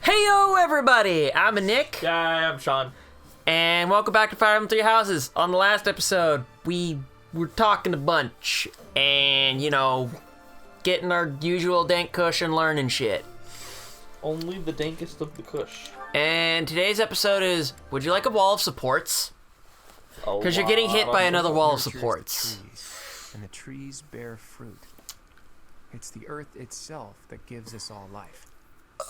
Heyo everybody, I'm Nick. Yeah, I'm Sean. And welcome back to Fire Emblem Three Houses. On the last episode, we were talking a bunch and, getting our usual dank kush and learning shit. Only the dankest of the kush. And today's episode is, would you like a wall of supports? Because you're getting hit by another wall of supports. And the trees bear fruit. It's the earth itself that gives us all life.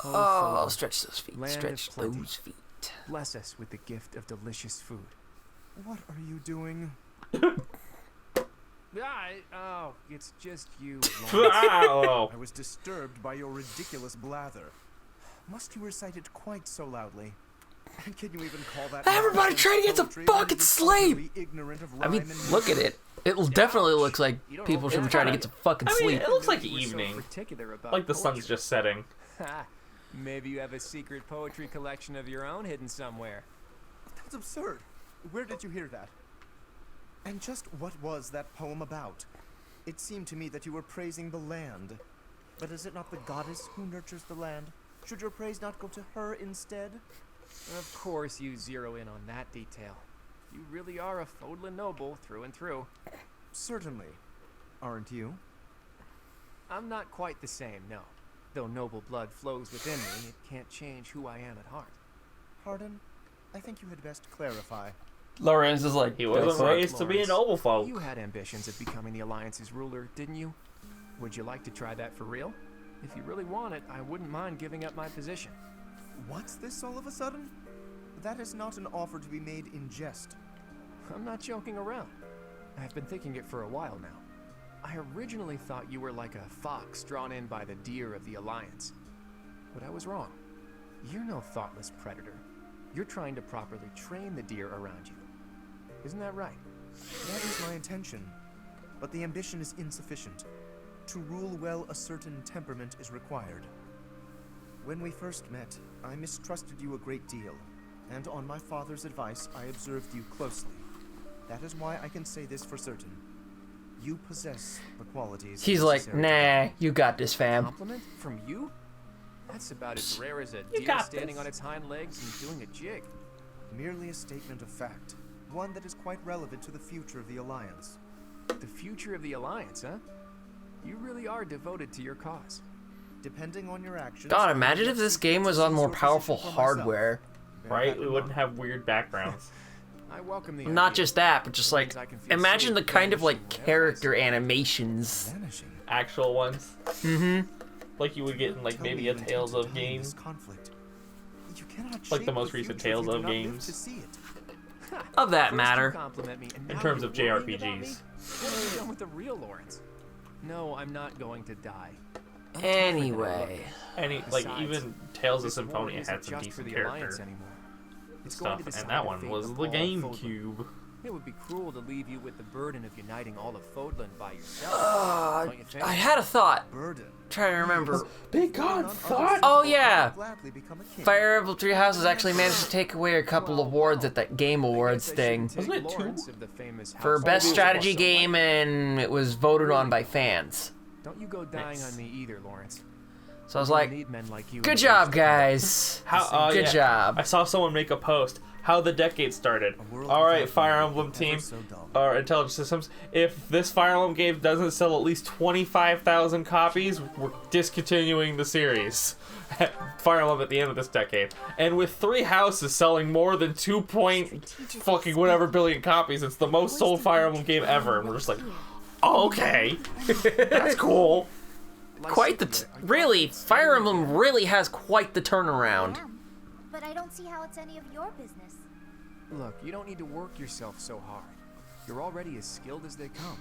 Oh, stretch those feet, land stretch of plenty. those feet. Bless us with the gift of delicious food. What are you doing? It's just you. Wow. I was disturbed by your ridiculous blather. Must you recite it quite so loudly? And can you even call that? Everybody try to get to poetry fucking when you're sleep! totally ignorant of I mean, rhyme and look at it. It definitely looks like people should be trying to get to fucking I mean, sleep. it looks like We're so evening. particular about Like the sun's poetry. just setting. Ha! Maybe you have a secret poetry collection of your own hidden somewhere. That's absurd. Where did you hear that? And just what was that poem about? It seemed to me that you were praising the land. But is it not the goddess who nurtures the land? Should your praise not go to her instead? Of course you zero in on that detail. You really are a Fodlan noble through and through. Certainly. Aren't you? I'm not quite the same, no. Though noble blood flows within me, it can't change who I am at heart. Pardon? I think you had best clarify. Lorenz is like, He wasn't Lawrence. raised to be a noble folk. You had ambitions of becoming the Alliance's ruler, didn't you? Would you like to try that for real? If you really want it, I wouldn't mind giving up my position. What's this all of a sudden? That is not an offer to be made in jest. I'm not joking around. I've been thinking it for a while now. I originally thought you were like a fox drawn in by the deer of the Alliance. But I was wrong. You're no thoughtless predator. You're trying to properly train the deer around you. Isn't that right? That is my intention. But the ambition is insufficient. To rule well, a certain temperament is required. When we first met, I mistrusted you a great deal, and on my father's advice, I observed you closely. That is why I can say this for certain. You possess the qualities. he's like, necessary. nah, you got this, fam. Compliment from you? That's about as rare as a You deer got standing this. on its hind legs and doing a jig. Merely a statement of fact. One that is quite relevant to the future of the Alliance. The future of the Alliance, huh? You really are devoted to your cause. Depending on your actions... God, I imagine will if this seek game to was on seize more your powerful position for myself. hardware. Bear Right? that We in wouldn't mind. have weird backgrounds. I welcome the Not idea. just that, but just It like, means I can feel imagine the safe kind of like vanishing wherever I character see. animations. Vanishing. Actual ones. Mm-hmm. Like you would get in like Tell maybe me a you intend Tales to of die in game. this conflict. You cannot Like shape the most recent future if Tales you do of not live games. to see it. Of that First you matter. compliment me, and In now terms you're of worrying about JRPGs. me? What have you done with the real Lawrence? No, I'm not going to die. Anyway. Any like Besides, even Tales of This war Symphonia isn't had some just for decent the Alliance character anymore. It's stuff, going to and decide that the one fate was of the all of Fodlan. GameCube. It would be cruel to leave you with the burden of uniting all of Fodlan by yourself. Don't you think? I had a thought. Burden. Trying to remember. Big None God, other thought. Oh, simple yeah. will gladly become a king. Fire Emblem Three Houses actually managed to take away a couple awards at that Game Awards I guess I thing. shouldn't Wasn't take it two? Lawrence of the famous For house best of strategy so game, lightly. and it was voted on by fans. Don't you go dying Nice. on me either, Lawrence. So I was We like, need men like you in good the job, race. guys. Good job. I saw someone make a post. How the decade started. A world All right, without Fire you, Emblem ever team so dull. or Intelligent Systems. If this Fire Emblem game doesn't sell at least 25,000 copies, we're discontinuing the series. Fire Emblem at the end of this decade. And with 3 houses selling more than 2 point fucking whatever billion copies, it's the most sold Fire Emblem game ever. And we're just like, oh, okay, that's cool. Quite the really, Fire Emblem really has quite the turnaround. Yeah, but I don't see how it's any of your business. Look, you don't need to work yourself so hard. You're already as skilled as they come.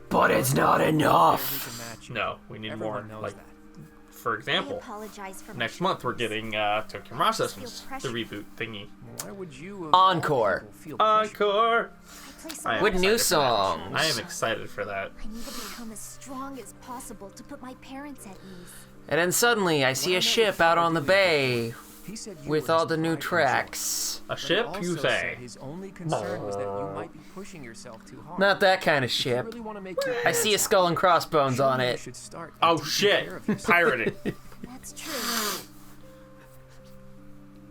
But it's not enough. Who can match you? No, we need Everyone more. knows Like, that. for I example, apologize for my next month we're shortcomings. getting Tokyo Mirage Systems, the reboot thingy. Why would you of all Encore. people feel pressure? Encore! I play so I am With new excited for that. songs. I am excited for that. I need to become as strong as possible to put my parents at ease. And then suddenly I see a ship out on the bay He said you with were all his the new pride and joy. tracks. A But he ship, also you said say? his only concern was that you might be pushing yourself too hard. Not that kind of If you ship. really want to make your I see a parents skull and crossbones happy, on you it. should start Oh taking shit! care of yourself. Pirated. That's true.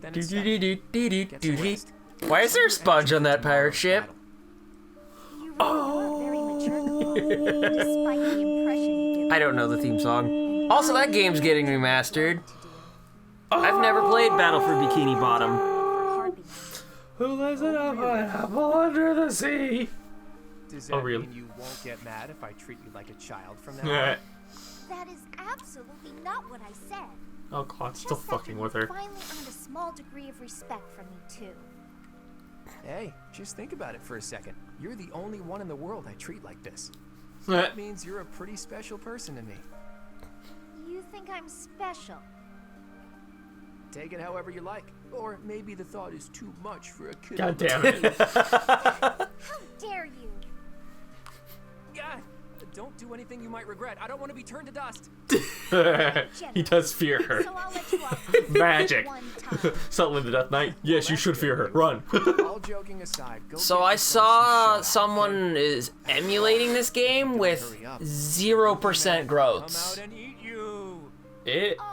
Then it's set. Get some rest. Why is there a sponge on that pirate ship? You really are very mature, despite the impression you give. I don't know the theme song. Also, that game's getting remastered. I've never played Battle for Bikini Bottom. Heartbeats. Who lives in a pineapple under the sea? Does Oh, that really? mean you won't get mad if I treat you like a child from now on? That is absolutely not what I said. Oh, Claude's still Just that fucking you with her. finally earned a small degree of respect from me too. Hey, just think about it for a second. You're the only one in the world I treat like this. That means you're a pretty special person to me. You think I'm special? Take it however you like. Or maybe the thought is too much for a kid. God damn it. How dare you? God, don't do anything you might regret. I don't want to be turned to dust. He does fear her. So I'll let you off Magic. one time. Suddenly the Death Knight. Yes, you should fear her. Run. All joking aside, go So get I yourself saw some shut-eye, someone is emulating this game with 0% Come growths. out and eat you.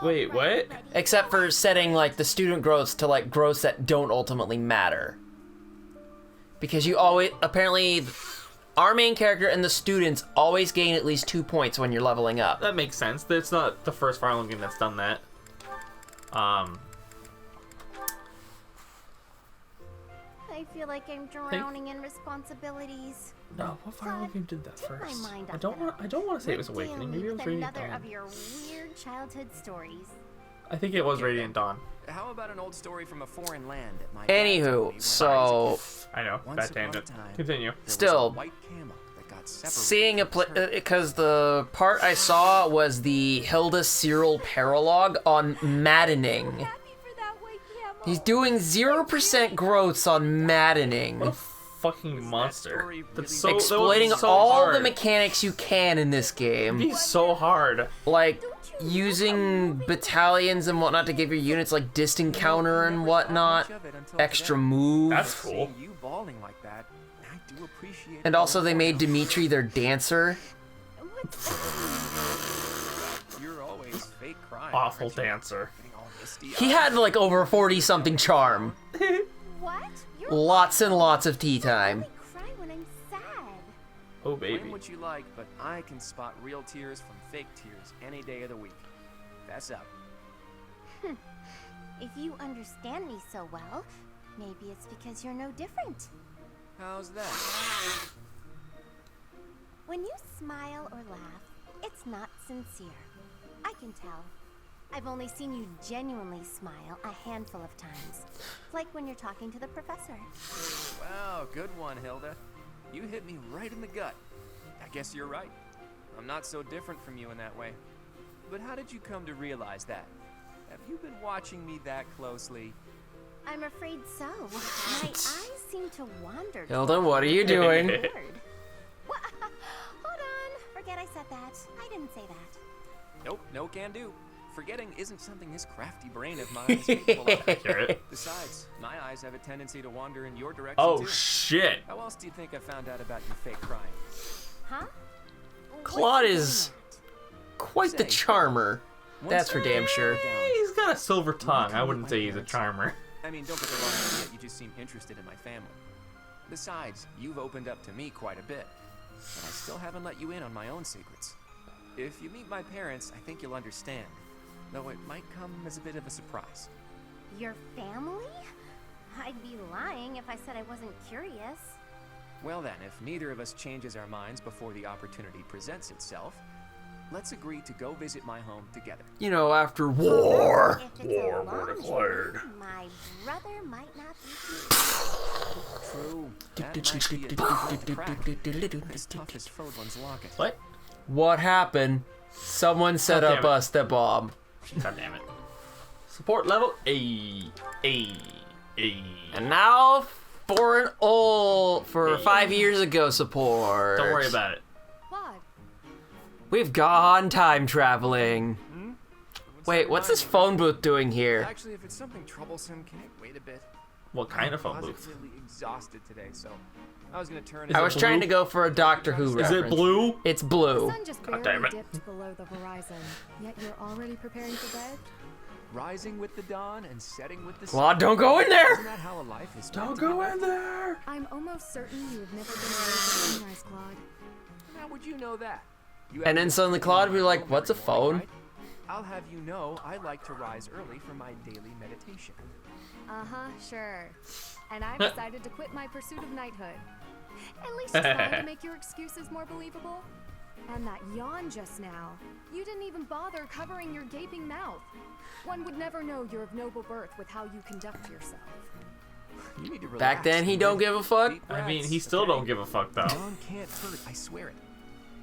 Wait, what? Except for setting like the student growths to like growths that don't ultimately matter. Because you always, apparently, our main character and the students always gain at least 2 points when you're leveling up. That makes sense. It's not the first Fire Emblem game that's done that. I feel like I'm drowning in responsibilities. No, what Fire Emblem game did that Take my first? mind I off don't that. want. I don't want to say it was Regale Awakening. me Maybe it was with Radiant another Dawn. of your weird childhood stories. I think it was Radiant Dawn. How about an old story from a foreign land that my dad told me when I Anywho, was so I know. Once Bad upon a tangent. time, Continue. there was Still, a white camel that got separated seeing a from its herd. because the part I saw was the Hilda Cyril paralogue on maddening. Happy for that white camel. He's doing 0% growths on maddening. What a fucking monster. story That's really- so that would be Exploiting so all hard. the mechanics you can in this It'd game. be so hard. Like, using battalions and whatnot to give your units, like, distant counter and whatnot. Extra moves. That's cool. Seeing you bawling like that, I do appreciate And it. also they made Dimitri their dancer. You're always fake crying. Awful aren't you? dancer. Getting all misty He had like over 40-something charm. What? You're Lots and lots of tea time. only cry when I'm sad. Oh, Blame baby. what you like, but I can spot real tears from fake tears any day of the week. That's up. If you understand me so well, maybe it's because you're no different. How's that? When you smile or laugh, it's not sincere. I can tell. I've only seen you genuinely smile a handful of times. Like when you're talking to the professor. Wow, good one, Hilda. You hit me right in the gut. I guess you're right. I'm not so different from you in that way. But how did you come to realize that? Have you been watching me that closely? I'm afraid so. My eyes seem to wander. Hilda, what are you doing? toward- What? Hold on. Forget I said that. I didn't say that. Nope, no can do. Forgetting isn't something this crafty brain of mine is capable of. Accurate. Besides, my eyes have a tendency to wander in your direction Oh, too. shit. How else do you think I found out about your fake crying? Huh? Claude What's is doing quite the charmer. That's for damn sure. He's got a silver tongue. I wouldn't say he's a charmer. I mean, don't get the wrong idea, you just seem interested in my family. Besides, you've opened up to me quite a bit, but I still haven't let you in on my own secrets. If you meet my parents, I think you'll understand, though it might come as a bit of a surprise. that? Your family? I'd be lying if I said I wasn't curious. Well then, if neither of us changes our minds before the opportunity presents itself, let's agree to go visit my home together. You know, after war. If it's a long journey, my brother might not be here. True. That might be a difficult to crack. As tough as Fodlan's locket. What? What happened? Someone set God up damn it. a step bomb. God damn it. Support level A. A. A. And now for 5 years ago support. Don't worry about it. Claude, We've gone time traveling. Wait, what's this phone booth doing here? Actually, if it's something troublesome, can it wait a bit? What kind of phone booth? Positively exhausted today, so I was gonna turn. Is I it was blue? trying to go for a Doctor Who Is reference. it blue? It's The blue. sun just God barely damn it. dipped below the horizon, yet you're already preparing for bed? Rising with the dawn and setting with the sun. Claude, don't go in Isn't there! that how a life is? Don't meant to be go in lived? there. I'm almost certain you have never been away from sunrise, Claude. How would you know that? You And haven't then been suddenly to Claude would be my like, home what's a every morning, phone? right? I'll have you know I like to rise early for my daily meditation. Uh-huh, sure. And I've decided to quit my pursuit of knighthood. At least try to make your excuses more believable. And that yawn just now. You didn't even bother covering your gaping mouth. One would never know you're of noble birth with how you conduct yourself. You need to relax. Back then, he don't give a fuck. Deep I mean, breaths, he still okay? don't give a fuck though. Dawn can't hurt, I swear it.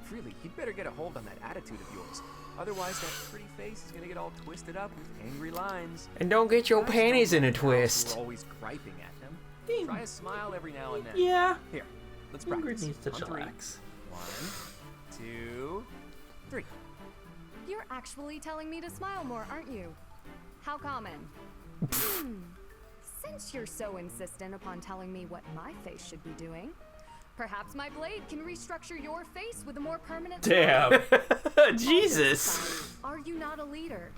Freely, you'd better get a hold on that attitude of yours. Otherwise, that pretty face is gonna get all twisted up with angry lines. And don't get your Guys panties don't in a like girls twist. who are always griping at them. Try a smile every now and then. Yeah. Here, let's Ingrid practice. needs to On three. chillax. 1, 2, 3. You're actually telling me to smile more, aren't you? How common? Since you're so insistent upon telling me what my face should be doing, perhaps my blade can restructure your face with a more permanent smile. Damn. Jesus. Are you not a leader?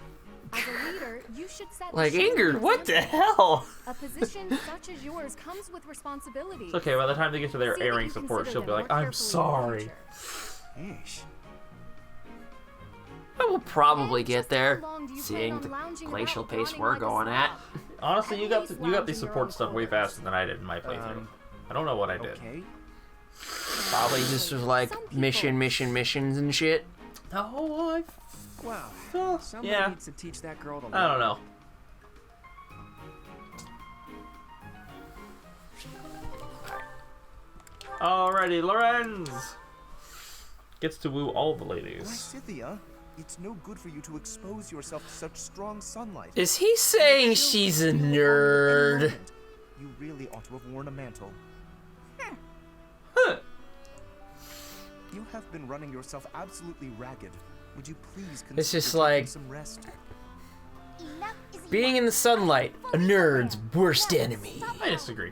As a leader, you should set Like, the shining Ingrid, what the example. hell? A position such as yours comes with responsibility. It's okay. By the time they get to their See that airing you support, consider she'll be them like, more "I'm carefully in the sorry." future. Yeesh. I will probably And get just how there, long do you plan seeing on the lounging glacial about, pace yawning we're like a going at. slob? Honestly, At you got least you got lounge the in your support own stuff way quarters. faster than I did in my playthrough. I don't know what I did. Okay. Probably just was like Some people- missions and shit. No, Wow. Somebody yeah. needs to teach that girl to I don't know. Alrighty, Lorenz gets to woo all the Why, ladies. Scythia, it's no good for you to expose yourself to such strong sunlight. Is he saying she's a nerd? You really ought to have worn a mantle. Huh. You have been running yourself absolutely ragged. Would you please consider It's just taking like- some rest? Enough is Being in the sunlight, a nerd's worst enemy. I disagree.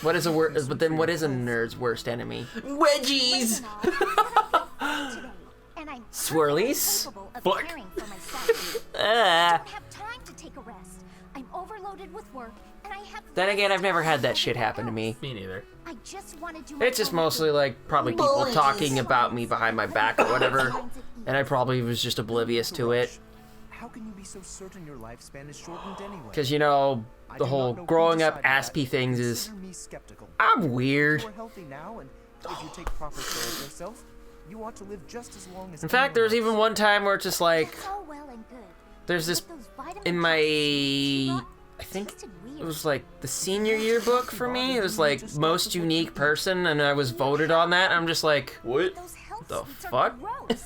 What is a but then what is a nerd's worst enemy? Wedgies! And I'm Swirlies? capable of Fuck. caring for myself. Ah. I don't have time to take a rest. I'm overloaded with work, and I have. Then again, I've never had that rest shit happen to me. Me neither. I just want to do. It's just mostly like probably people talking about me behind my back or whatever, and I probably was just oblivious to it. How can you be so certain your lifespan is shortened anyway? Because, you know, I the do whole not know who growing up decided aspy that, things but is, consider me skeptical. I'm weird. You are healthy now, and if you take proper care of yourself, you ought to live just as long as In fact, there was anyone even one time where it's just like, That's all well and good. there's this, But those vitamin in my, capsules I think tasted it weird. was like the senior yearbook for me. It was like most unique person, and I was voted on that. I'm just like, What? Those health the sweets are fuck? gross.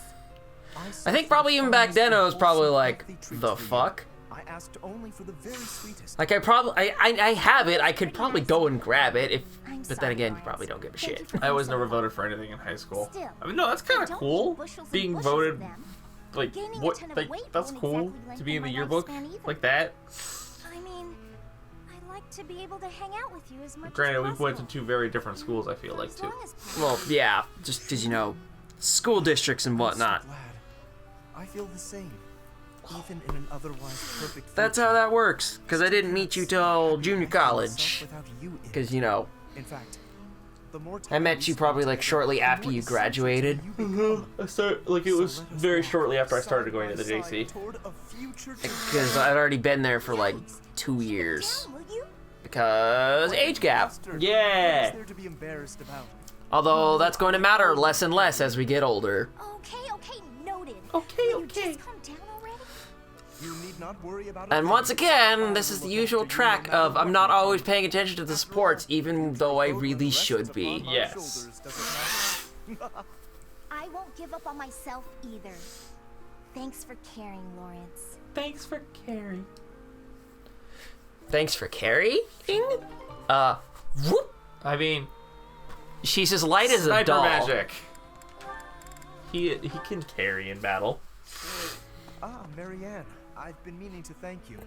I think probably even back then I was probably like, the fuck? I asked only for the very sweetest. Like I have it. I could probably go and grab it if, I'm but then sorry, again, you Lawrence. probably don't give a Thank you shit. for I was being so never voted helpful. for anything in high school. Still, I mean, no, that's kind of don't cool. eat bushels and Being bushels of voted, them. like, Gaining a what? ton of Like, weight that's won't cool exactly to be in the lengthen my yearbook lifespan either. like that. I mean, I like to be able to hang out with you as much Granted, as we've went to possible. two very different schools. I feel For like as too. long as possible. Well, yeah, just because, you know, school districts and whatnot. I'm so glad. I feel the same. Even in an otherwise perfect That's future, how that works. Because I didn't meet you till junior I feel myself college. without you in it. Because, you know, In fact, the more I time met we you spend probably like together, shortly the after more you essential graduated. you become. I start like it So was let us very walk shortly after I side started going to by the side JC. toward a future Because I'd already been there for like 2 years. Down, will you? Because age gap. Master, Yeah. what is there to be embarrassed about? Although that's going to matter less and less as we get older. Okay, noted. Okay, Will you okay. just calm down already? You need not worry about it. And once again, this is the usual track of I'm not always paying attention to the sports, even though I really should be. Yes. I won't give up on myself either. Thanks for caring, Lawrence. Thanks for caring. Thanks for carrying? Whoop. I mean, She's as light as a sniper doll. magic. He can carry in battle. Ah, Marianne, I've been meaning to thank you.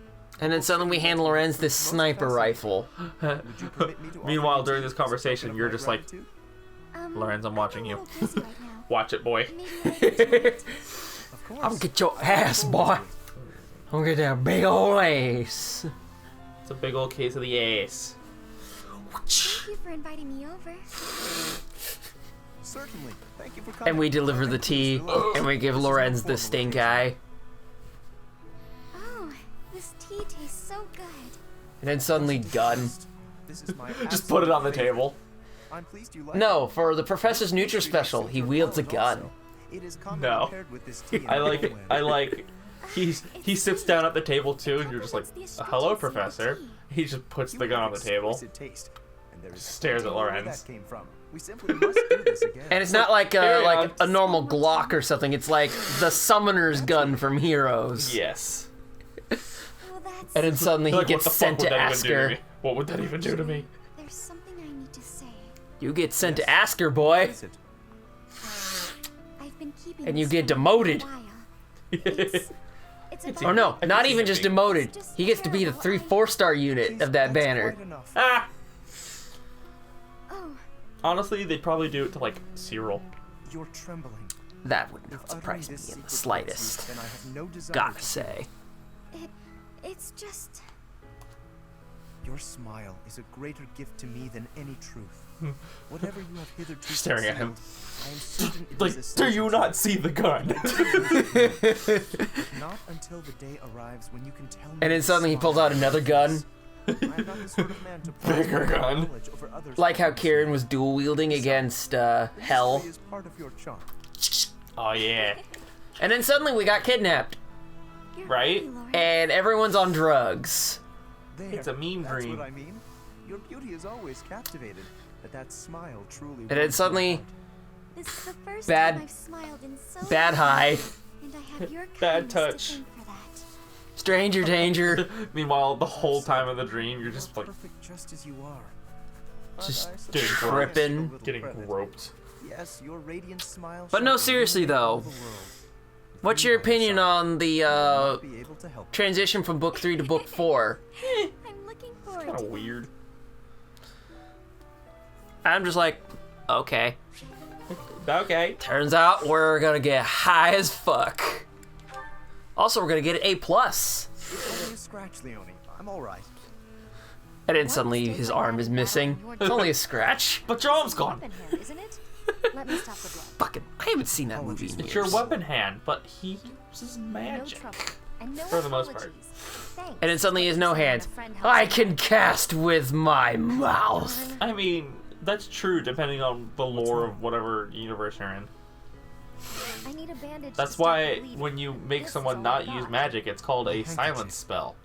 And then suddenly we hand Lorenz this sniper rifle. Would you permit me to offer Meanwhile, you during tea this as a token conversation, of you're my just like, gratitude? Lorenz, I'm watching you. a little busy right now. Watch it, boy. Maybe I can do it. Of course. I'll get your ass, boy. I'm gonna that big ol' ace. It's a big old case of the ace. Thank you for inviting me over. Certainly. Thank you for coming. And we deliver the tea, and we give Lorenz the stink eye. Oh, this tea tastes so good. And then suddenly gun. This is my Just put it on the absolute favorite. table. I'm pleased you like No, it. for the Professor's Neutral special, he wields a gun. It is commonly No. paired with this tea in I like it. Poland. I like. He sits down at the table too, and you're just like, "Hello, Professor." He just puts the gun on the table. Exquisite taste, and there is Stares at plenty where Lorenz. that came from. We simply must do this again. And it's not like Carry like on. a normal Glock or something. It's like the Summoner's gun from Heroes. Yes. Oh, that's. And then suddenly he Like, gets what the sent fuck would to that even do to Asker. me? What would that even do to me? There's something I need to say. You get sent to Asker, boy. What is it? I've been keeping. And you this get from for a demoted. while. It's about Or no, I not think even it's just big. demoted. He gets to be the 3-4 star unit Please, of that that's banner. quite enough. Ah. Oh, Honestly, they'd probably do it to like Cyril. You're trembling. That would If not uttering surprise this me in the secret slightest. hurts you, then I have no desire Gotta to- say. it's just. Your smile is a greater gift to me than any truth. Whatever you have hitherto Staring at him. concealed, I am certain it Like, is do essential you to not see the gun? Not until the day arrives when you can tell me And then the suddenly he pulls smile out another gun. I am not the sort of man to Bigger prize my gun. knowledge over others' Like how performance. Kieran was dual wielding against This Hell. is part of your charm. Oh yeah. And then suddenly we got kidnapped. You're Right? pretty, Lauren. And everyone's on drugs. There, It's a mean that's dream. what I mean. Your beauty is always captivated, but that smile truly. And then warms my suddenly, heart. This is the first Bad- time I've smiled in so bad long, high. and I have your Bad kindness touch. to thank for that. Stranger danger. Meanwhile, the whole time in the dream, you're just You're like perfect just as you are. But Just I suppose getting I tripping. deserve a little getting credit. groped. Yes, your radiant smile. But no, shall seriously, illuminate all though. the world. With What's me your by your opinion side, on the I might be able to help. transition from book 3 to book 4? I'm looking forward Kind to of that. weird. I'm just like, okay. Okay. Turns out we're gonna get high as fuck. Also, we're gonna get an A+. It's only a scratch, Leonie. I'm all right. And then suddenly his arm is missing. It's only a scratch. But your arm's gone. Weapon hand, isn't it? Let me stop the blood. Fucking, I haven't seen that movie in It's years. your weapon hand, but he uses No magic. trouble. And no For the most part. apologies. Thanks. And then suddenly he has no Just when hands. a friend helps I you. can cast with my mouth. I mean, that's true depending on the lore of whatever universe you're in. I need a bandage to That's stop why the bleeding. when you make This is someone all not I use got. magic, it's called a Handkerchief. silence spell.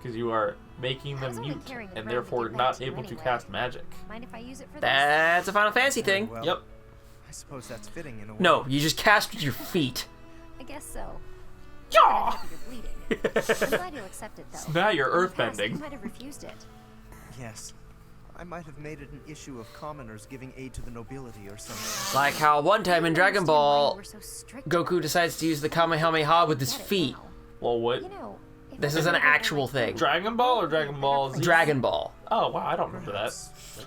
Because you are making I them was only mute carrying a and friend to therefore give that not to you able to anyway. cast magic. Mind if I use it for That's a Final Fantasy Very thing. well. Yep. I suppose that's fitting in a way. No, you just cast with your feet. this? I guess so. Yeah. I'm happy you're bleeding. I'm glad you'll accept it though. Now you're In the past, earthbending. You might have refused it. Yes. I might have made it an issue of commoners giving aid to the nobility or something. Like how one time in Dragon I don't understand why you Ball, were so strict Goku about it. decides to use the Kamehameha with his Get it feet. now. Well, what? You know, if This I is an were to go actual like thing. that, Dragon Ball or Dragon Ball Z? Dragon Ball. Oh wow, I don't remember that.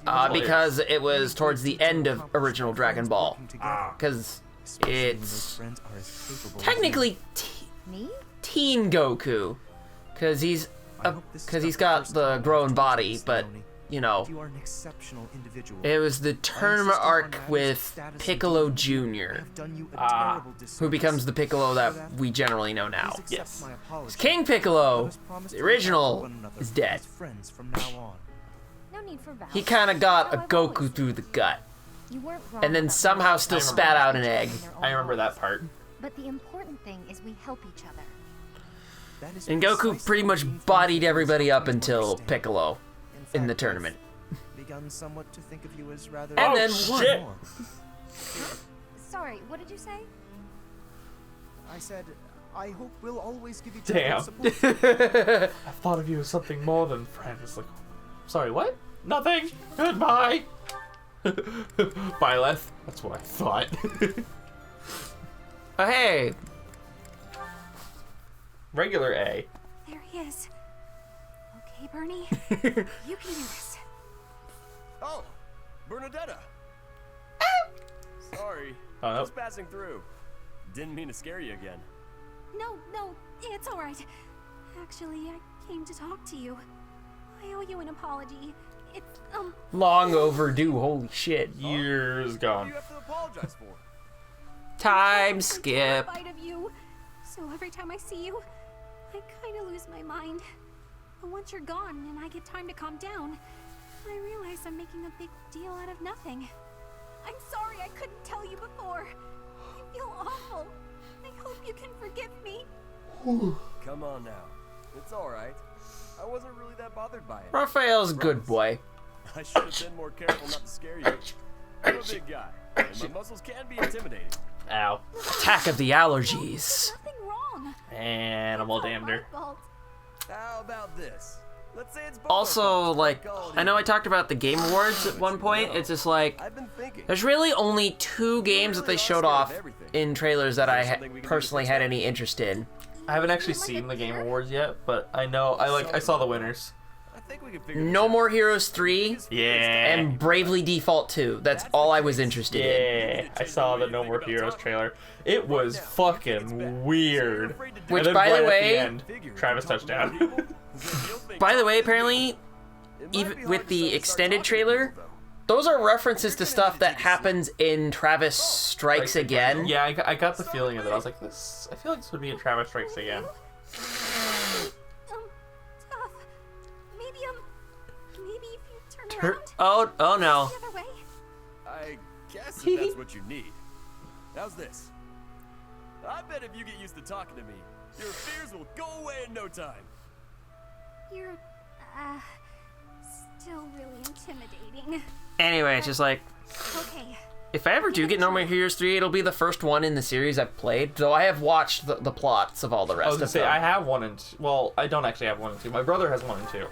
Perhaps. Because it was towards the end of original Dragon Ball. Because Especially when those it's friends are as capable as technically you. Me? Teen Goku. Because he's I hope this is because not he's the got first the time growing I've body, told but Leonie. you know, You are an exceptional individual. it was the tournament arc with Piccolo Jr., I've done you a Ah. terrible who disservice. becomes the Piccolo that we generally know now. Please accept Yes. my apology. King Let Piccolo, us promise the to look out for original, one another is dead. as friends from now on. No need for vows. He kind of got a How I've always Goku been. through the gut, You weren't wrong and then about somehow my still I remember spat that. out an egg. I remember that part. But the important thing is we help each other. That is And Goku precisely pretty what much being friends bodied with you is everybody helping up you until understand. Piccolo in fact, the I've tournament. Begun somewhat to think of you as rather. And Oh, then shit. more. Sorry, what did you say? I said, I hope we'll always give each Damn. other support. I thought of you as something more than friends. Like, sorry, what? Nothing. Goodbye. Byleth. That's what I thought. Oh hey, Regular A. There he is. Okay, Bernie. You can do this. Oh, Bernadetta. Sorry, Oh, no. just passing through. Didn't mean to scare you again. No, it's all right. Actually, I came to talk to you. I owe you an apology. It's, Long overdue, holy shit. Years What do gone. you have to apologize for? Time I'm skip. terrified of you. So every time I see you, I kind of lose my mind. But once you're gone and I get time to calm down, I realize I'm making a big deal out of nothing. I'm sorry I couldn't tell you before. I feel awful. I hope you can forgive me. Come on now. It's alright. I wasn't really that bothered by it. Raphael's a good boy. I should have been more careful not to scare you. I'm a big guy, and my muscles can be intimidating. Ow. Attack of the allergies. Nothing wrong. Animal It's all damner. my fault. How about this? Let's say it's both Also, our faults. like, Call it I know I even. talked about the Game Awards at one point. It's just like, I've been thinking. there's really only 2 games that they showed off in trailers that I personally had any interest in. I haven't actually seen the Game Awards yet, but I know I saw the winners. I think we can figure No this out. More Heroes 3 Yeah. and Bravely Default 2. That's all I was interested in. Yeah, I saw the No More Heroes trailer. It was fucking weird. Which, And then by the right at way- end, Travis touchdown. By the way, apparently, even with the extended trailer, those are references to stuff that happens in Travis Strikes Again. Yeah, I got the feeling of it. I was like, this. I feel like this would be in Travis Strikes Again. Tough. Maybe if you turn around Oh no. the other way. I guess if that's what you need. How's this? I bet if you get used to talking to me, your fears will go away in no time. You're, still really intimidating. Anyway, it's just like, Okay. if I ever do get No More Heroes 3, it'll be the first one in the series I've played, though I have watched the plots of all the I was rest gonna of say, them. I have 1 and 2. Well, I don't actually have 1 and 2. My brother has 1 and 2.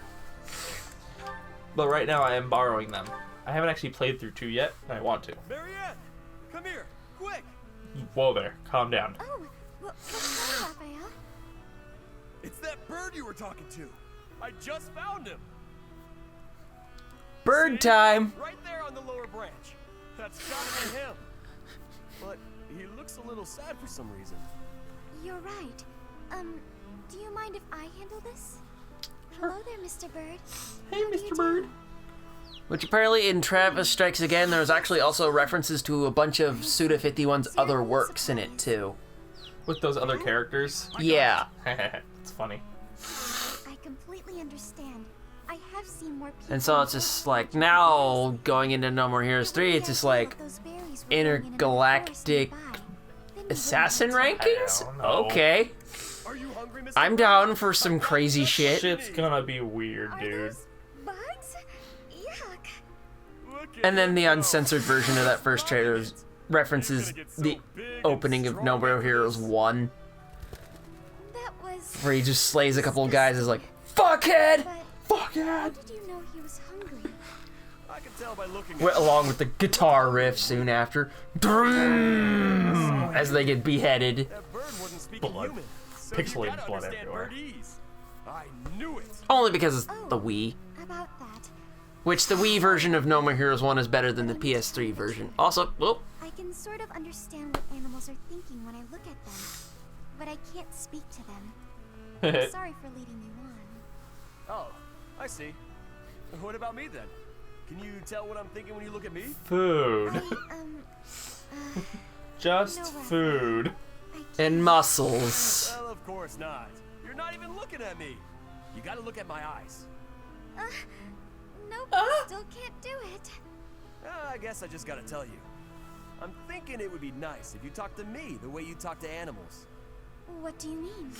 But right now I am borrowing them. I haven't actually played through 2 yet, and I want to. Marianne, come here, quick! Whoa there, calm down. Oh, what's wrong, Raphael? It's that bird you were talking to. I just found him. Bird See? time! Right there on the lower branch. That's gotta be him. But he looks a little sad for some reason. You're right. Do you mind if I handle this? Hello there, Mr. Bird. Hey, Mr. Bird. Which apparently in Travis Strikes Again, there's actually also references to a bunch of Suda51's other works in it, too. With those other characters. Yeah. It's funny. I completely understand. I have seen more people. And so it's just like, now, going into No More Heroes 3, it's just like, intergalactic assassin rankings? don't know. Okay. Are you hungry, Mr. I'm Bird? down for some crazy shit. Shit's gonna be weird, Are dude. those bugs? Yuck. Look at And then him the go. uncensored version of that first trailer references the opening of No More Heroes 1, That was. where he just slays a couple of guys as like, fuckhead! But Fuckhead! how did you know he was hungry? I can tell by looking at Went along with the guitar riff soon after. As they get beheaded. that bird wasn't speaking Blood. human. So Pixelated you gotta blood understand everywhere. birdese. I knew it. Only because it's the Wii. About that, Which the Wii version of No More Heroes 1 is better than the PS3 version. Also, whoop. I can sort of understand what animals are thinking when I look at them, but I can't speak to them. I'm sorry for leading you on. Oh, I see. What about me then? Can you tell what I'm thinking when you look at me? Food. Just No, Raphael. food. I can't. And muscles. Well, of course not. You're not even looking at me. You gotta look at my eyes. Nope, still can't do it. I guess I just gotta tell you. I'm thinking it would be nice if you talked to me the way you talk to animals. What do you mean?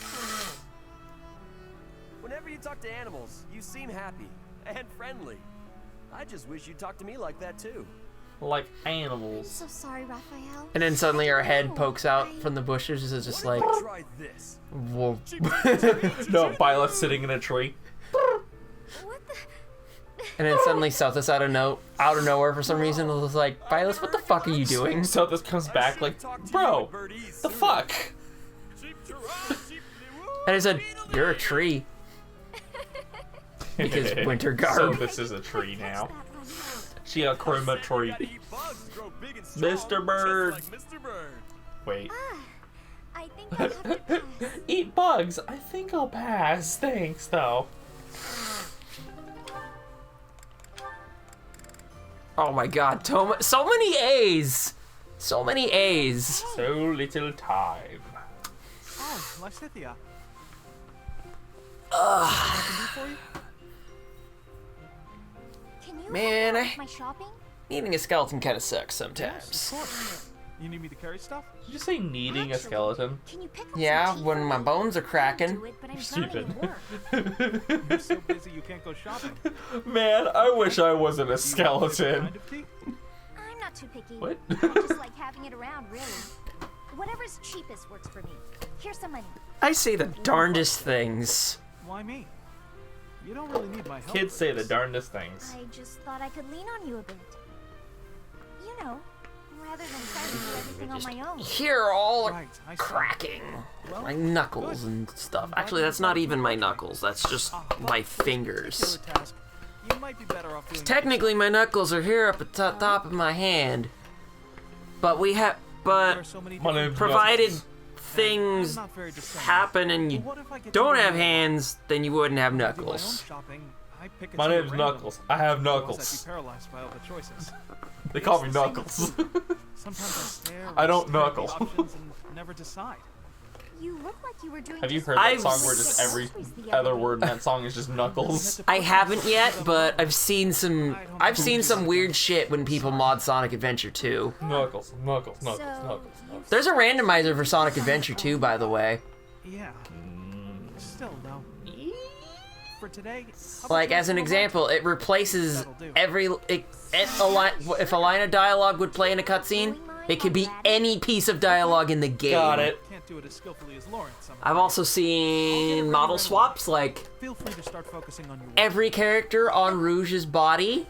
Whenever you talk to animals, you seem happy and friendly. I just wish you'd talk to me like that too. Like I'm animals. so sorry, Raphael. And then suddenly her head pokes out from the bushes. It's just like, What if we tried this? whoa. No, Violet's sitting in a tree. What the? And then suddenly Southus out of nowhere for some reason was like, Violet, what the fuck are you doing? So this comes back like, bro, the fuck? And I said, you're a tree. Because winter So garb. this is a tree now. That one. She a chroma tree. Gotta eat bugs to grow big and strong, Mr. Bird. just like Mr. Bird. Wait. I think I'll have to pass. Eat bugs. I think I'll pass. Thanks, though. Oh my god, Toma, so many A's! So many A's. So little time. Oh, Lysithia. Can you Man, help me with my shopping? Needing a skeleton kind of sucks Yes, sometimes. of course. You need me to carry stuff? Did you say needing a Actually, skeleton? Can you pick up Yeah, some tea when for my me? bones are I cracking. do it, but I'm Stupid. drowning in work. You're so busy you can't go shopping. Man, I wish I wasn't a Do you want a skeleton. different kind of tea? I'm not too picky. What? I just like having it around, really. Whatever's cheapest works for me. Here's some money. I say the darndest things. Why me? You don't really need my help. Kids for say the this. darndest things. I just thought I could lean on you a bit. You know, rather than trying to do everything on my own. Here are all Right, I see. cracking. Well, My knuckles and stuff. Actually, that's not even my knuckles. That's just my fingers. Particular task, you might be better off doing it Technically, my knuckles are here up at the top of my hand. But we have, There are but so many My different name's provided tasks. things I'm not very discerning. happen and you Well, what if I get don't to have do my own- hands, then you wouldn't have do my own knuckles. shopping, I pick a My tea at name's random. Knuckles. I have Otherwise, knuckles. I'd be paralyzed by all the choices. They call me It's the same Knuckles. with food. Sometimes I stare. I and don't stare at the knuckle. options and never decide. You look like you were doing Have you just heard that I've song where just every other word in that song is just Knuckles? I haven't yet, but I've seen some weird shit when people mod Sonic Adventure 2. Knuckles, Knuckles, Knuckles, So, Knuckles, you Knuckles. There's a randomizer for Sonic Adventure 2, by the way. Yeah. Still, though. For today, how about Like, you as an go example, it replaces if a line of dialogue would play in a cutscene, it could be any piece of dialogue in the game. Got it. Can't do it as skillfully as Lawrence. I've also seen model swaps, like Feel free to start focusing on your work. every character on Rouge's body.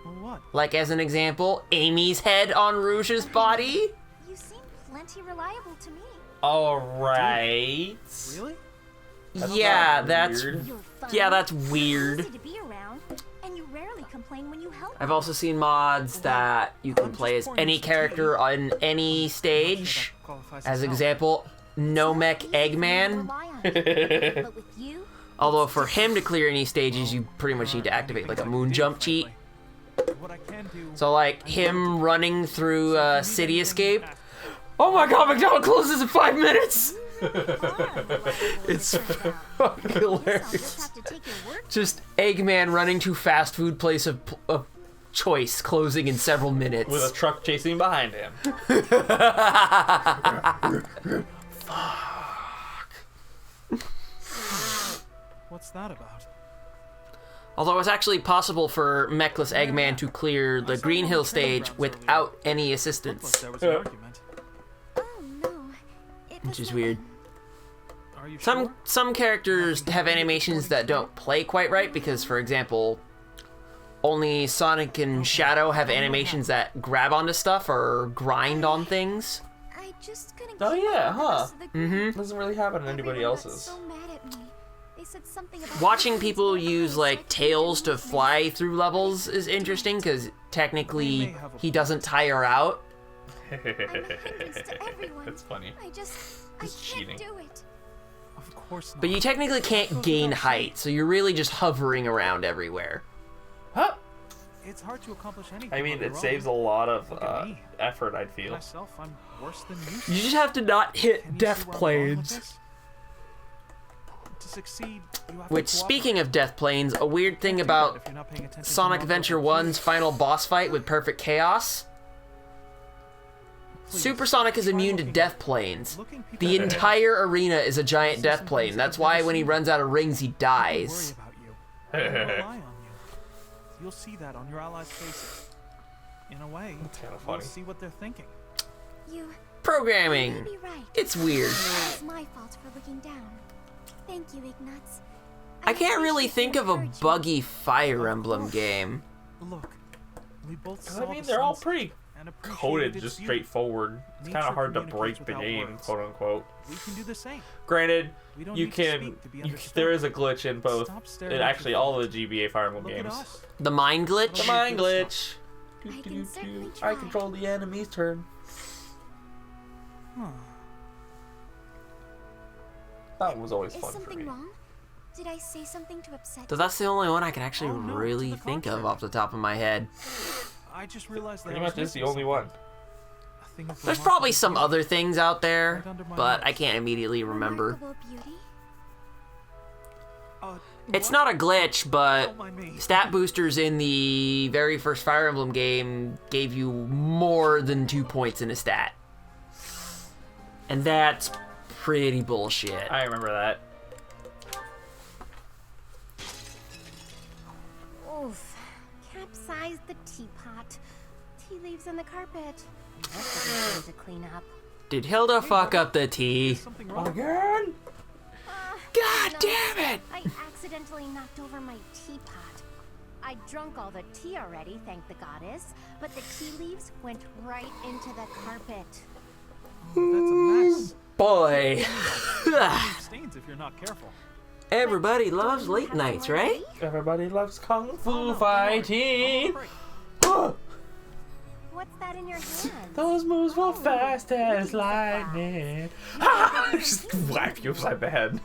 Well, what? Like, as an example, Amy's head on Rouge's body. You seem plenty reliable to me. Alright. Really? Yeah, not that's weird. You're fun. yeah, that's weird. Easy to be around, and you rarely complain when you help. I've also seen mods that you can play as any character on any stage. That qualifies As as help. example, No Mech Easy for me to Eggman. rely on you. But with you, Although for him to clear any stages, you pretty much need to activate like a moon jump cheat. What I can do. So like him running through City Escape. Oh my god, McDonald's closes in 5 minutes! It's fucking hilarious. Just Eggman running to fast food place of choice closing in several minutes. With a truck chasing behind him. What's that about? Although it's actually possible for Mechless Eggman to clear the Green Hill stage without any Like assistance, there was an argument. Oh no, it which was is weird. Are you sure? Some characters have animations that don't play quite right because, for example, only Sonic and Shadow have animations that grab onto stuff or grind on things. I just couldn't Oh, keep yeah, up with the huh. rest of the group. Mm-hmm. Doesn't really happen to anybody Everyone got else's. so mad at me. They said something about Watching everything's people not use nice, like I tails to couldn't fly through levels is interesting because technically he doesn't tire out. I'm a hindrance to everyone. That's funny. I It's can't cheating. do it. Of course not. But you technically can't gain height, so you're really just hovering around everywhere. Huh? It's hard to accomplish anything. I mean, on it your saves a own. lot of Look at me. effort, I'd feel. Myself, I'm worse than you. You just have to not hit Can you death see where I'm going with planes. this? To succeed, you have Which, to speaking cooperate. of death planes, a weird thing Can't do that about if you're not paying attention to Sonic your Adventure own 1's final boss fight with Perfect Chaos, Please, Super Sonic is try immune to looking death up. planes. Looking people The up. entire arena is a giant See death some plane. things That's I've why never when he seen. runs out of rings, he People dies. worry about you. They rely on you. You'll see that on your allies' faces. In a way, That's kinda you'll funny. see what they're thinking. You may Programming. be right. It's weird. It's my fault for looking down. Thank you, Ignatz. I can't really appreciate think your of a encouragement. buggy Fire Emblem game. Look, we both I saw mean, the they're all sunset pretty and appreciated coded, its just beauty. straightforward. It's kind Nature of hard to communicates break the without game, words. quote unquote. We can do the same. Granted, We don't you need to can. speak to be You, understood. there is a glitch in both. Stop staring In at actually your all phone. of the GBA Fire Emblem Look at games. us. The mind The glitch? mind glitch. I can certainly I try. control the enemy's turn. Huh. That was always Is fun for something me. wrong? Did I say something to upset So you? that's the only one I can actually Oh, no, to really the think of contrary. off the top of my head. I just realized that Pretty I was much is the missing only one. something. A thing of There's probably remarkable some beauty. other things out there, Right under my but nose. I can't immediately remember. Remarkable beauty? It's What? not a glitch, but Don't mind me. stat boosters in the very first Fire Emblem game gave you more than 2 points in a stat. And that's pretty bullshit. I remember that. Oof. Capsized the teapot. Tea leaves on the carpet. That's a good thing to clean up. Did Hilda fuck up the tea? Something wrong. Again? God No, damn it! I accidentally knocked over my teapot. I drunk all the tea already, thank the goddess, but the tea leaves went right into the carpet. That's a mess. Boy. Leave stains if you're not careful. Everybody loves late nights, right? Everybody loves kung fu Oh, no, don't worry. fighting. I'm all right. What's that in your hand? Those moves were Oh, fast as really lightning. Just whack you upside the head.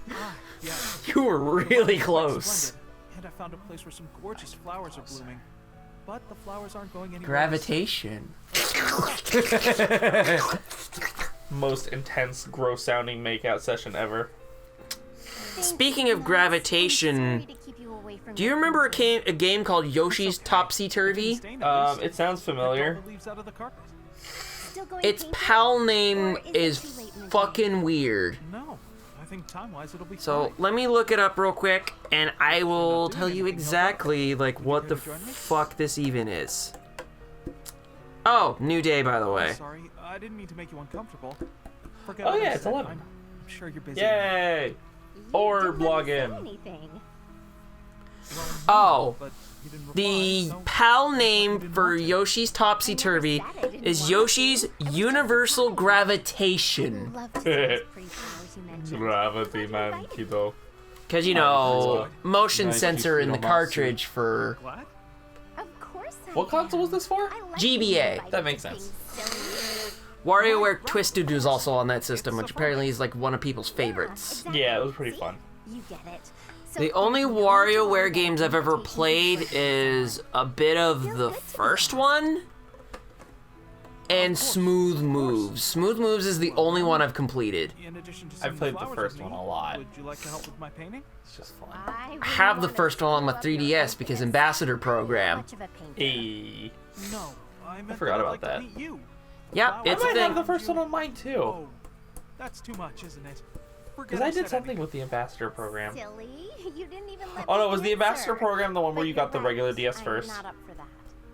Yeah. You were really close. Splendid. And I found a place where some gorgeous flowers are blooming. But the flowers aren't going anywhere. Gravitation. Most intense, gross sounding makeout session ever. Speaking of gravitation, do you remember a game called Yoshi's Topsy Turvy? It sounds familiar. Its PAL name is fucking weird. No, I think time-wise it'll be So fine. let me look it up real quick, and I will tell you exactly like what the fuck this even is. Oh, new day, by the way. Sorry, I didn't mean to make you uncomfortable. Forget Oh, what I yeah, it's said. 11. I'm sure you're busy. Yay! Orb login. Anything. Oh, But you didn't reply, the so PAL name for Yoshi's Topsy Turvy is Yoshi's Universal Gravitation. Love to see those pretty flowers you mentioned. Gravity man, kiddo. Because, you know, motion Nice sensor in the Yoshi's cartridge for glad? Of course I What console was this for? I like GBA. being That makes being sense. silly. WarioWare Twisted was also on that system, which apparently is like one of people's favorites. Exactly. Yeah, it was pretty See? fun. You get it. So The only there's no WarioWare drawback games I've ever to played taking is a bit of the first one and Smooth Moves. Smooth Moves is the only one I've completed. In addition to I've seeing played the flowers first with one me, a lot. Would you like to help with my painting? It's just fun. I I have the first one on my 3DS because Ambassador Program. Much of a painter. Hey. No, I meant forgot that I'd about like that. To meet you. Yep, Flowers. it's I a might have thing. the first one on mine too. Oh, that's too much, isn't it? Because I did something with the Ambassador program. Silly. You didn't even let Oh no, me was the Ambassador answer. program the one where But you got you're the regular right. DS I'm first? not up for that.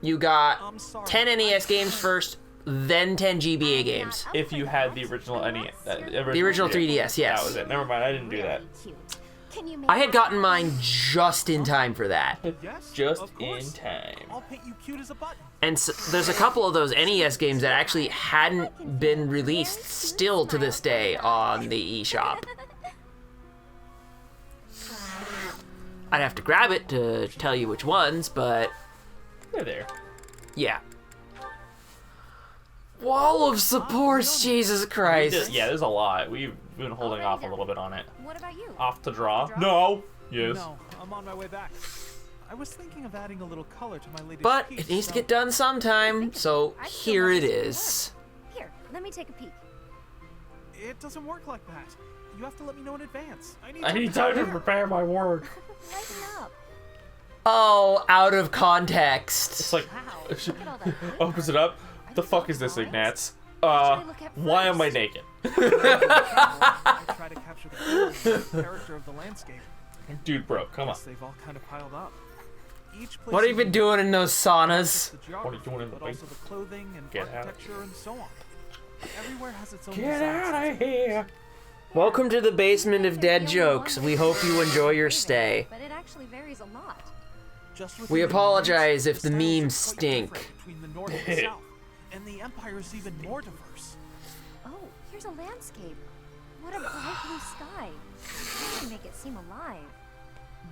You got I'm sorry. 10 NES games first, then 10 GBA I'm games. not up If for you that had the original unless NES, you're The original 3DS, That yes. was it. Never mind, I didn't do that. really cute. Can you make I had that gotten happen? mine just in time for that. Yes, Just of in course. time. I'll paint you cute as a button. And there's a couple of those NES games that actually hadn't been released still to this day on the eShop. I'd have to grab it to tell you which ones, but They're there. yeah. Wall of supports, Jesus Christ. Yeah, there's a lot. We've been holding off a little bit on it. What about you? Off to draw. Draw? No. Yes. No, I'm on my way back. I was thinking of adding a little color to my latest But piece, it needs to so get done sometime, so I still here want it to see your is. Here, let me take a peek. It doesn't work like that. You have to let me know in advance. I need time to prepare my work. Lighten up. Oh, out of context. It's like, Wow. Look at all that glitter. opens it up. The fuck is this, Ignatz? I look at Why am I first? naked? I try to capture the color and the character of the landscape. Dude, bro, come on. Guess they've all kind of piled up. Each place What have you is been doing in those just saunas? the What are you geography, doing in the but base? also the clothing and Get out. architecture and so on. Everywhere has its own Get design. out of here. Welcome to the basement of dead jokes. We hope you enjoy your stay. But it actually varies a lot. Just We within the apologize Alliance, if the styles are memes quite stink. different between the north and the south, and the empire is even more diverse. Oh, here's a landscape. What a bright blue sky. Really make it seem alive.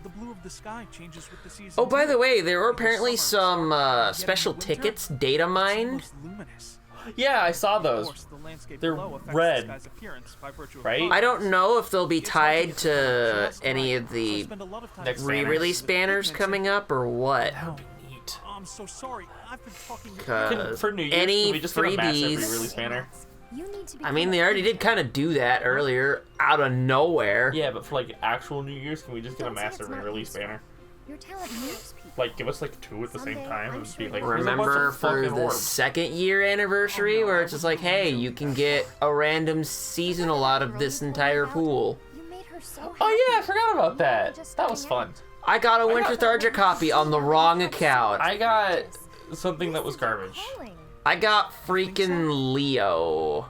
The blue of the sky changes with the season. Oh, by too. the way, there were In the apparently summer, some yet in special winter, tickets data it's mined almost luminous. Yeah, I saw Of those. course, the landscape They're below affects red, the sky's appearance by virtue of right? fog. I don't know if they'll be It's hard tied get to just any right, of so I the spend a lot of time Next thinking re-release with banners pigments coming up or what. That would be neat. I'm so sorry. I've been talking to For New Year's, any can we just get a massive freebies- re-release banner? You need to be I mean, they already did kind of do that earlier, out of nowhere. Yeah, but for like actual New Year's, can we just get a Don't say massive it's not re-release useful. banner? Your talent moves people. Like, give us like 2 at the same Someday, time I'm and sure be like, you'll here's a bunch Remember of for fucking the orbs. 2nd year anniversary, where it's just like, hey, you can get a random seasonal out of this entire pool. You made her so happy. Oh yeah, I forgot about You that. were just That was starting fun. out. I got a Winter Tharja copy on the wrong account. I got something that was This is garbage. appalling. I got freaking Leo.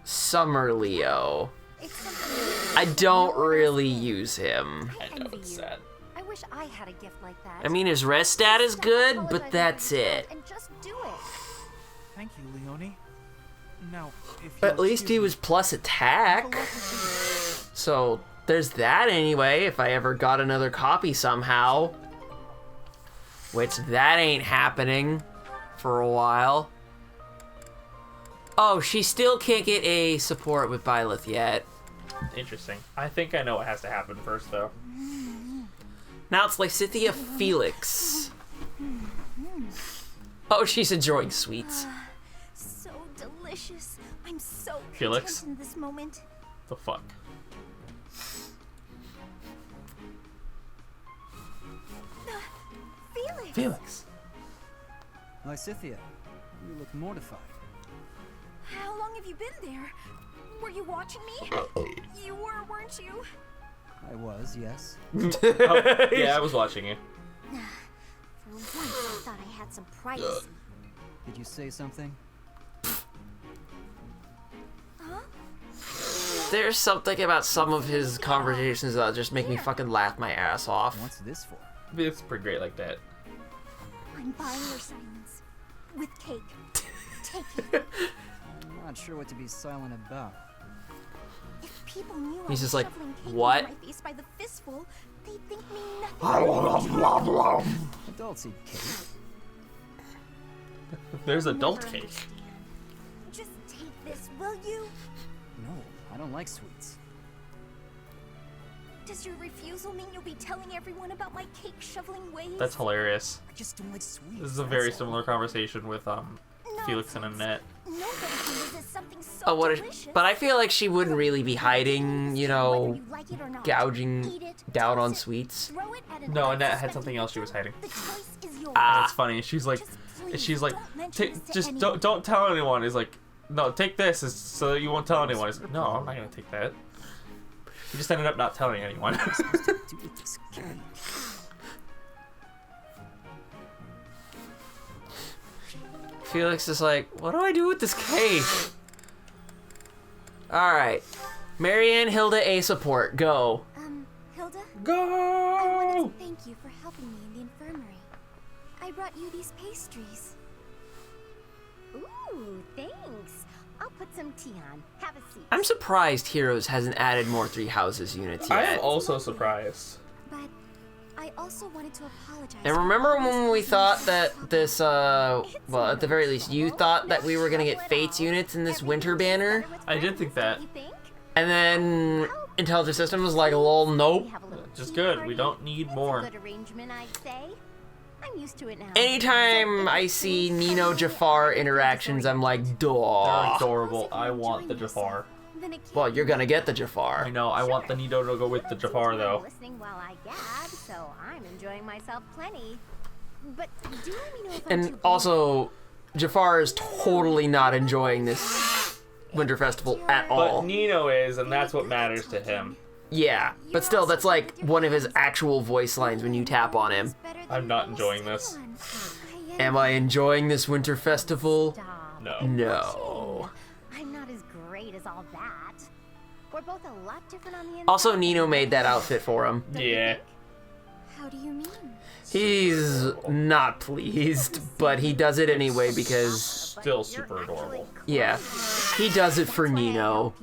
Summer Leo. It's something I don't really use him. I know, envy it's you. sad. I wish I had a gift like that. I mean, his res stat is Stop good, apologizing but for that's yourself it. And just do it. Thank you, Leonie. Now, if But you'll at least he excuse was me, plus I have a attack. lot to say. So there's that anyway, if I ever got another copy somehow. Which that ain't happening for a while. Oh, she still can't get a support with Byleth yet. Interesting. I think I know what has to happen first, though. Now it's Lysithia Felix. Oh, she's enjoying sweets. So delicious. I'm so Felix? content in this moment. The fuck? Felix. Felix. Lysithia, you look mortified. How long have you been there? Were you watching me? You were, weren't you? I was, yes. Oh, yeah, I was watching you. For once, I thought I had some privacy. Did you say something? Huh? There's something about some of his conversations that just make me fucking laugh my ass off. What's this for? It's pretty great like that. I'm buying your silence. With cake. Take it. I'm not sure what to be silent about. If people knew I He's was just like, shoveling cake "What?" into my face by the fistful, they'd think me nothing. Adults eat cake. There's adult cake. Just take this, will you? No, I don't like sweets. Does your refusal mean you'll be telling everyone about my cake shoveling ways? That's hilarious. I just don't like sweets. This is a that's very all. similar conversation with Felix and Annette. Nobody can resist something so Oh, what? delicious. But I feel like she wouldn't really be hiding, you Whether know, you like it or not. gouging Eat it, down on toss it, sweets. throw it at an No, Annette had unsuspecting something else she was hiding. The choice is yours. Ah. And it's funny. She's like, Just please don't mention this to just anyone." don't tell anyone. He's like, no, take this so that you won't tell anyone. He's like, no, I'm not gonna take that. He just ended up not telling anyone. What am I supposed to do with this cake? Felix is like, what do I do with this cake? Alright. Marianne, Hilda, A support. Go. Hilda? I wanted Go! to thank you for helping me in the infirmary. I brought you these pastries. Ooh, thanks. I'll put some tea on. Have a seat. I'm surprised Heroes hasn't added more Three Houses units I am yet. also surprised. But I also wanted to apologize. And remember when we thought that this, well, at the very least, you thought that we were gonna get Fates units in this winter banner? I did think that. And then Intelligent System was like, lol, nope. Just good. We don't need more. Good arrangement, I'd say. I'm used to it now. Anytime I see Nino Jafar interactions, I'm like, They're duh. adorable. I want the Jafar. Then it can't Well, you're gonna get the I Jafar. know. I want the Nido to go with the Jafar though. Listening while I gab, so I'm enjoying myself plenty. But do let me know if I'm And too also, Jafar is totally not enjoying this Winter Festival at all. But Nino is, and that's what matters to him. Yeah, but still, that's like one of his actual voice lines when you tap on him. I'm not enjoying this. Am I enjoying this Winter Festival? Stop. No. No. I'm not as great as all that. We're both a lot different on the inside. Also, Nino made that outfit for him. Yeah. How do you mean? He's not pleased, but he does it anyway because, Still super adorable. yeah, he does it for Nino.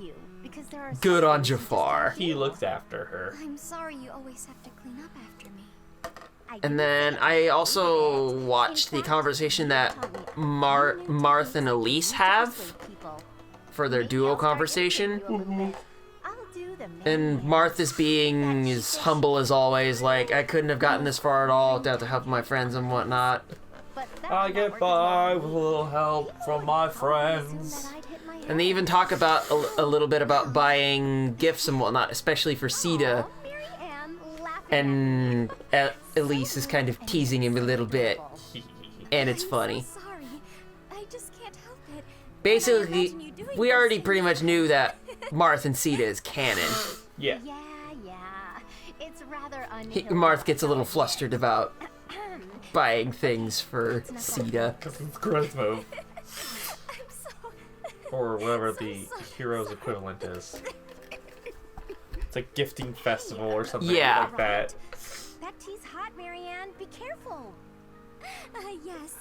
Good on Jafar. He looks after her. I'm sorry you always have to clean up after me. And then I also watched the conversation that Marth and Elise have for their duo conversation. And Marth is being as humble as always, like, I couldn't have gotten this far at all without the help of my friends and whatnot. I get by with a little help from my friends. And they even talk about a little bit about buying gifts and whatnot, especially for Sita. And Elise is kind of teasing him a little bit. And it's funny. Sorry. I just can't help it. Basically, we already pretty much knew that Marth and Sita is canon. Yeah. Yeah. It's rather Marth gets a little flustered about buying things for Sita. Because it's growth move. Or whatever the hero's equivalent is. It's a gifting festival or something like that. That tea's hot, Marianne. Be careful. Yes.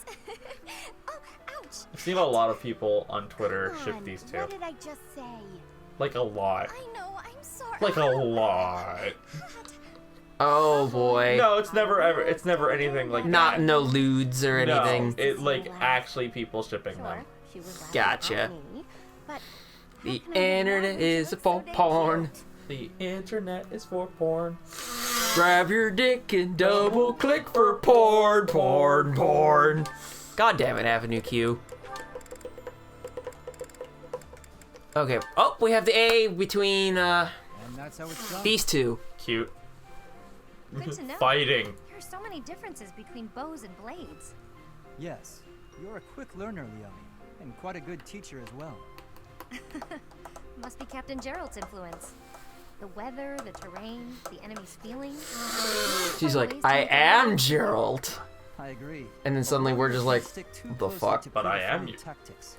Oh, ouch. I've seen a lot of people on Twitter ship these two. What did I just say? Like a lot. I know, I'm sorry. Like a lot. Oh boy. No, it's never anything like Not that. no lewds or anything. No, it like actually people shipping them. Gotcha. The internet is for porn. The internet is for porn. Grab your dick and double click for porn, porn, porn. God damn it, Avenue Q. Okay. Oh, we have the A between And that's how it's done. these two. Cute. Good to know. Fighting. There are so many differences between bows and blades. Yes, you're a quick learner, Leonie, and quite a good teacher as well. Must be Captain Gerald's influence. The weather, the terrain, the enemy's feelings. She's like, I am Gerald. I agree. And then suddenly we're just like, Stick too what the closely fuck? to But I am predefined you. Tactics.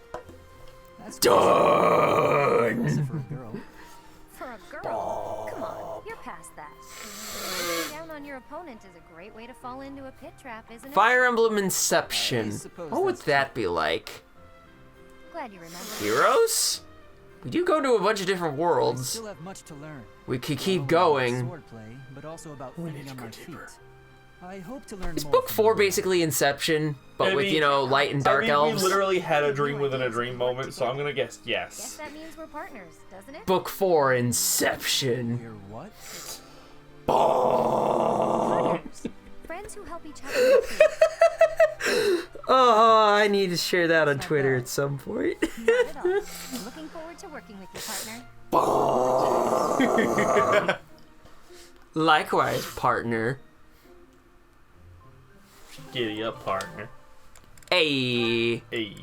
That's Done. impressive for a girl. For a girl? Come on, you're past that. Looking down on your opponent is a great way to fall into a pit trap, isn't it? Fire Emblem Inception. I suppose What would that's that be like? Glad you remember. Heroes? We do go to a bunch of different I worlds. still have much to learn. We could Not keep only about going. Swordplay, but also about thinking on my feet. I hope to learn Is more book from 4 you. basically Inception, but I with, mean- you know, light and dark I mean, elves? we literally had a dream within a dream moment, so I'm gonna guess Guess yes. that means we're partners, doesn't it? Book 4 Inception. We're what? Partners. Friends who help each other. Oh, I need to share that on Twitter at some point. Not at all. I'm looking forward to working with you, partner. Likewise, partner. Giddy up, partner. A. A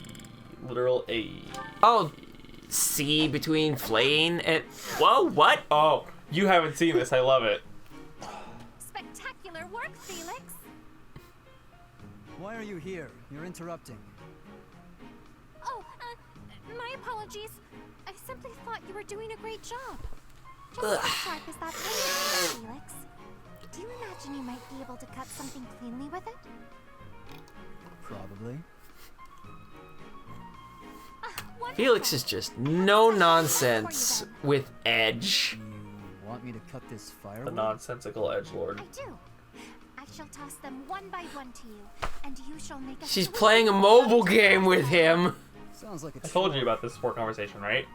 literal A. Oh, C between Flame and. Whoa, what? Oh, you haven't seen this. I love it. Spectacular work, Felix. Why are you here? You're interrupting. Oh, my apologies. I simply thought you were doing a great job. Just as sharp as that blade, Felix. Do you imagine you might be able to cut something cleanly with it? Probably. Felix is just no nonsense with edge. You want me to cut this The firewood? nonsensical edgelord. I do. I shall toss them one by one to you, and you shall make a She's sweet playing a mobile game with him. Sounds like a I told you chore. about this before conversation, right?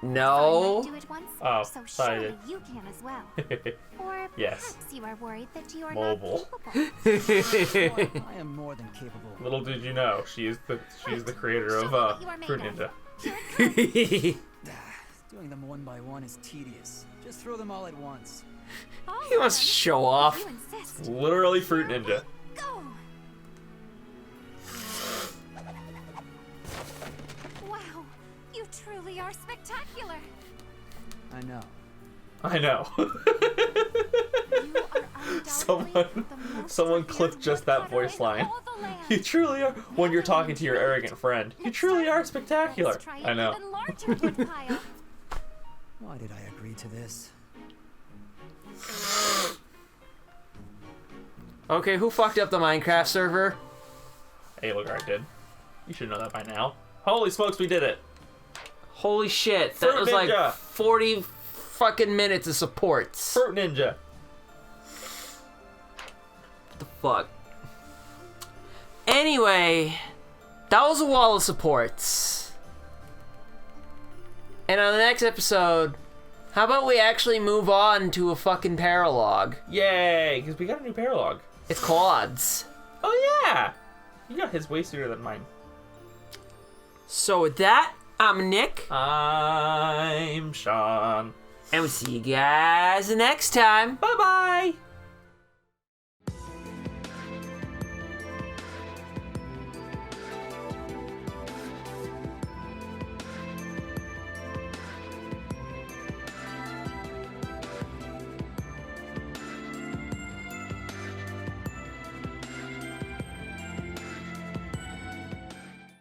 No. do it once, Oh, so thought I surely did. you can as well. Or Yes. perhaps you are worried that you are Mobile. not capable. I am more than capable. Little did you know, she's the creator of Show me what you are Fruit made of. Ninja. Here it comes. Doing them one by one is tedious. Just throw them all at once. He wants to show off. You insist. Literally Fruit Ninja. Go. Wow, you truly are spectacular. I know. I know. You are undoubtedly the most Someone revered clipped just that woodcutter voice in line. all the land. You truly are. When you're talking to your arrogant friend, you truly are spectacular. Let's try I an know. even larger wood pile. Why did I agree to this? Okay, who fucked up the Minecraft server? Aelogard did. You should know that by now. Holy smokes, we did it. Holy shit, that Fruit was like Ninja. 40 fucking minutes of supports. Fruit Ninja. The fuck? Anyway, that was a wall of supports. And on the next episode, how about we actually move on to a fucking paralogue? Yay, because we got a new paralogue. It's Claude's. Oh yeah! You got his way sooner than mine. So with that, I'm Nick. I'm Sean. And we'll see you guys next time. Bye-bye!